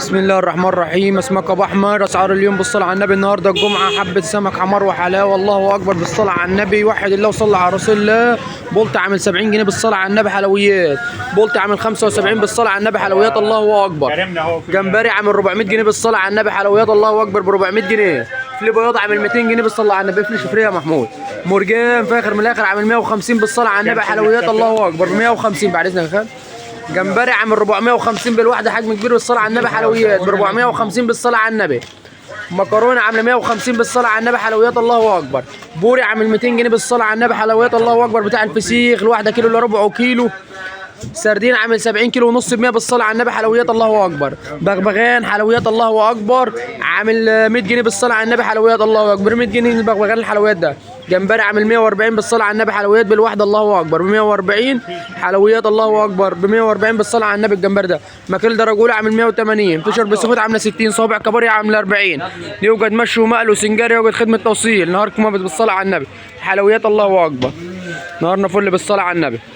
بسم الله الرحمن الرحيم. اسمك ابو احمد. اسعار اليوم بالصلاه على النبي. النهارده الجمعه حبه سمك حمار وحلاوه. الله اكبر بالصلاه على النبي. وحد الله وصلى على رسول الله. بولت عامل 70 جنيه بالصلاه على النبي حلويات. بولت عامل 75 بالصلاه على النبي حلويات. الله اكبر. جمبري عامل 400 جنيه بالصلاه على النبي حلويات. الله اكبر ب 400 جنيه. فلي بياض عامل 200 جنيه بالصلاه على النبي. فلي شفريه يا محمود. مرجان فاخر من الاخر عامل 150 بالصلاه على النبي حلويات. الله اكبر ب 150 بعد اذنك يا خال. جمبري عامل 450 بالواحده حجم كبير بالصلاه على النبي حلويات ب 450 بالصلاه على النبي. مكرونه عامله 150 بالصلاه على النبي حلويات. الله اكبر. بوري عامل 200 جنيه بالصلاه على النبي حلويات. الله اكبر. بتاع الفسيخ الواحده كيلو الا ربع كيلو. سردين عامل 70 كيلو ونص ب 100 بالصلاه على النبي حلويات. الله اكبر. بغبغان حلويات. الله اكبر. عامل 100 جنيه بالصلاه على النبي حلويات. الله اكبر. 100 جنيه البغبغان الحلويات ده. جمبري عامل 140 بالصلاه على النبي حلويات بالواحده. الله اكبر ب 140 حلويات. الله اكبر ب 140 بالصلاه على النبي. الجمبري ده ماكيل درجوله عامل 180. فيشر بسكوت عامله 60. صوابع كابوريا عامله 40. يوجد مشي ومقل وسنجاري. يوجد خدمه توصيل. نهاركم بالصلاه على النبي حلويات. الله اكبر. نهارنا فل بالصلاه على النبي.